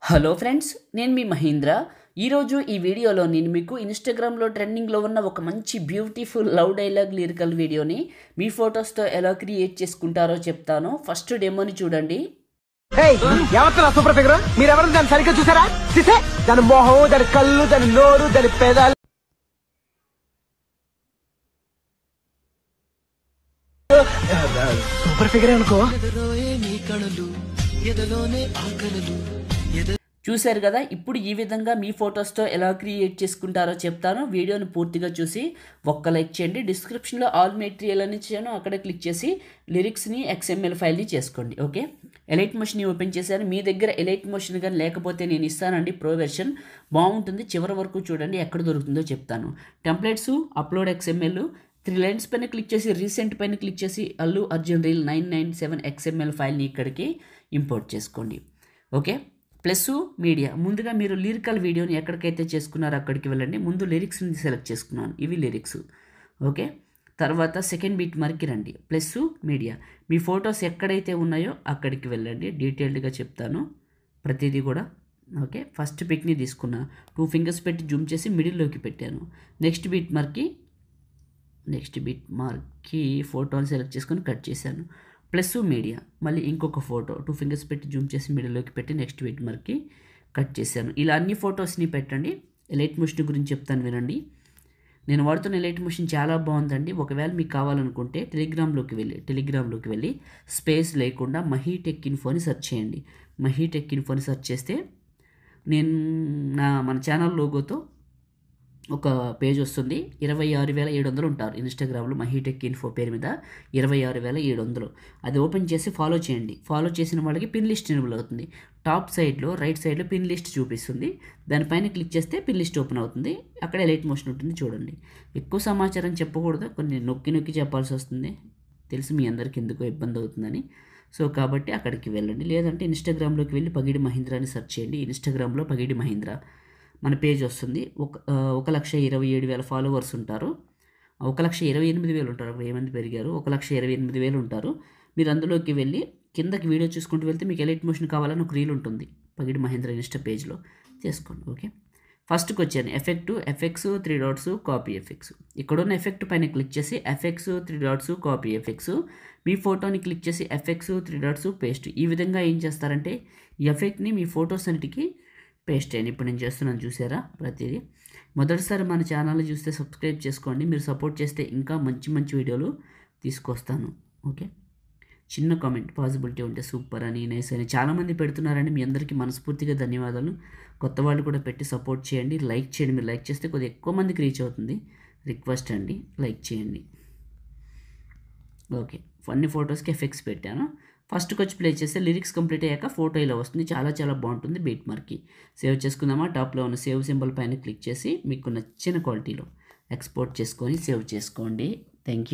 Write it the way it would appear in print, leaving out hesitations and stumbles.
Hello friends, నేను మీ మహేంద్ర. ఈరోజు ఈ వీడియోలో నేను మీకు ఇన్స్టాగ్రామ్లో ట్రెండింగ్లో ఉన్న ఒక మంచి బ్యూటిఫుల్ లవ్ డైలాగ్ లిరికల్ వీడియోని మీ ఫొటోస్తో ఎలా క్రియేట్ చేసుకుంటారో చెప్తాను. ఫస్ట్ డెమోని చూడండి. సూపర్ ఫిగర్ మీరు ఎవరు దాన్ని సరిగ్గా చూసారా? చూసే దాని మొహం, దాని కళ్ళు, దాని నోరు, దాని పేదాలు సూపర్ ఫిగర్ అనుకో. చూశారు కదా, ఇప్పుడు ఈ విధంగా మీ ఫొటోస్తో ఎలా క్రియేట్ చేసుకుంటారో చెప్తాను. వీడియోని పూర్తిగా చూసి ఒక్క లైక్ చేయండి. డిస్క్రిప్షన్లో ఆల్ మెటీరియల్ అని ఇచ్చాను, అక్కడ క్లిక్ చేసి లిరిక్స్ని XML ఫైల్ని చేసుకోండి. ఓకే, ఎలైట్ మోషన్ని ఓపెన్ చేశాను. మీ దగ్గర ఎలైట్ మోషన్ కానీ లేకపోతే నేను ఇస్తానండి, ప్రో వెర్షన్ బాగుంటుంది. చివరి వరకు చూడండి, ఎక్కడ దొరుకుతుందో చెప్తాను. టెంప్లెట్స్, అప్లోడ్ XML, 3 లైన్స్ పైన క్లిక్ చేసి రీసెంట్ పైన క్లిక్ చేసి అల్లు అర్జున్ రీల్ 997 XML ఫైల్ని ఇక్కడికి ఇంపోర్ట్ చేసుకోండి. Okay, plus media. ముందుగా మీరు లిరికల్ వీడియోని ఎక్కడికైతే చేసుకున్నారో అక్కడికి వెళ్ళండి. ముందు లిరిక్స్ని సెలెక్ట్ చేసుకున్నాను, ఇవి లిరిక్స్. ఓకే, తర్వాత సెకండ్ బీట్ మరికి రండి. ప్లస్ మీడియా, మీ ఫొటోస్ ఎక్కడైతే ఉన్నాయో అక్కడికి వెళ్ళండి. డీటెయిల్డ్గా చెప్తాను ప్రతిదీ కూడా. ఓకే, ఫస్ట్ పిక్ని తీసుకున్నా, 2 ఫింగర్స్ పెట్టి జూమ్ చేసి మిడిల్లోకి పెట్టాను. నెక్స్ట్ బీట్ మార్క్కి ఫోటోని సెలెక్ట్ చేసుకొని కట్ చేశాను. ప్లస్ మీడియా, మళ్ళీ ఇంకొక ఫోటో 2 ఫింగర్స్ పెట్టి జూమ్ చేసి మిడిల్లోకి పెట్టి నెక్స్ట్ బీట్ మార్క్కి కట్ చేశాను. ఇలా అన్ని ఫొటోస్ని పెట్టండి. ఎలైట్ మోషన్ గురించి చెప్తాను వినండి. నేను వాడుతున్న ఎలైట్ మోషన్ చాలా బాగుందండి. ఒకవేళ మీకు కావాలనుకుంటే టెలిగ్రామ్లోకి వెళ్ళి స్పేస్ లేకుండా మహీ టెక్ ఇన్ఫో అని సెర్చ్ చేయండి. మహీ టెక్ ఇన్ఫో అని సెర్చ్ చేస్తే మన ఛానల్ లోగోతో ఒక పేజ్ వస్తుంది. 26,700 ఉంటారు ఇన్స్టాగ్రామ్లో. మహీటెక్ ఇన్ఫో పేరు మీద 26,700. అది ఓపెన్ చేసి ఫాలో చేయండి. ఫాలో చేసిన వాళ్ళకి పిన్ లిస్ట్ ఎనేబుల్ అవుతుంది. టాప్ సైడ్లో రైట్ సైడ్లో పిన్ లిస్ట్ చూపిస్తుంది. దానిపైన క్లిక్ చేస్తే పిన్ లిస్ట్ ఓపెన్ అవుతుంది. అక్కడ ఎలైట్ మోషన్ ఉంటుంది, చూడండి. ఎక్కువ సమాచారం చెప్పకూడదు, కొన్ని నొక్కి చెప్పాల్సి వస్తుంది. తెలుసు మీ అందరికీ ఎందుకో ఇబ్బంది అవుతుందని. సో కాబట్టి అక్కడికి వెళ్ళండి. లేదంటే ఇన్స్టాగ్రామ్లోకి వెళ్ళి పగిడి మహీంద్ర అని సెర్చ్ చేయండి. ఇన్స్టాగ్రామ్లో పగిడి మహీంద్ర మన పేజ్ వస్తుంది. 1,27,000 ఫాలోవర్స్ ఉంటారు. 1,28,000 ఉంటారు. 1000 మంది పెరిగారు. 1,28,000 ఉంటారు. మీరు అందులోకి వెళ్ళి కిందకి వీడియో చూసుకుంటూ వెళ్తే మీకు ఎలైట్ మోషన్ కావాలని ఒక రీల్ ఉంటుంది పగిడి మహేంద్ర ఇన్స్టా పేజ్లో, చేసుకోండి. ఓకే, ఫస్ట్కి వచ్చాను. Effects 3 dots copy effects. ఇక్కడున్న ఎఫెక్ట్ పైన క్లిక్ చేసి ఎఫెక్ట్స్ 3 డాట్స్ కాపీ ఎఫెక్ట్స్. మీ ఫోటోని క్లిక్ చేసి ఎఫెక్ట్స్ 3 డాట్స్ పేస్ట్. ఈ విధంగా ఏం చేస్తారంటే ఈ ఎఫెక్ట్ని మీ ఫొటోస్ అన్నిటికీ పేస్ట్ చేయండి. ఇప్పుడు నేను చేస్తున్నాను, చూసారా ప్రతిదీ. మొదటిసారి మన ఛానల్ని చూస్తే సబ్స్క్రైబ్ చేసుకోండి. మీరు సపోర్ట్ చేస్తే ఇంకా మంచి మంచి వీడియోలు తీసుకొస్తాను. ఓకే, చిన్న కామెంట్ పాసిబిలిటీ ఉంటే సూపర్ అని, నైస్ అని చాలామంది పెడుతున్నారండి. మీ అందరికీ మనస్ఫూర్తిగా ధన్యవాదాలు. కొత్త వాళ్ళు కూడా పెట్టి సపోర్ట్ చేయండి. లైక్ చేయండి. మీరు లైక్ చేస్తే కొద్దిగా ఎక్కువ మందికి రీచ్ అవుతుంది. రిక్వెస్ట్ అండి, లైక్ చేయండి. ఓకే, అన్ని ఫొటోస్కి ఎఫెక్ట్స్ పెట్టాను. ఫస్ట్కి వచ్చి ప్లే చేస్తే లిరిక్స్ కంప్లీట్ అయ్యాక ఫోటో ఇలా వస్తుంది. చాలా చాలా బాగుంటుంది. బీట్ మార్క్కి సేవ్ చేసుకుందామా? టాప్లో ఉన్న సేవ్ సింబల్ పైన క్లిక్ చేసి మీకు నచ్చిన క్వాలిటీలో ఎక్స్పోర్ట్ చేసుకొని సేవ్ చేసుకోండి. Thank you.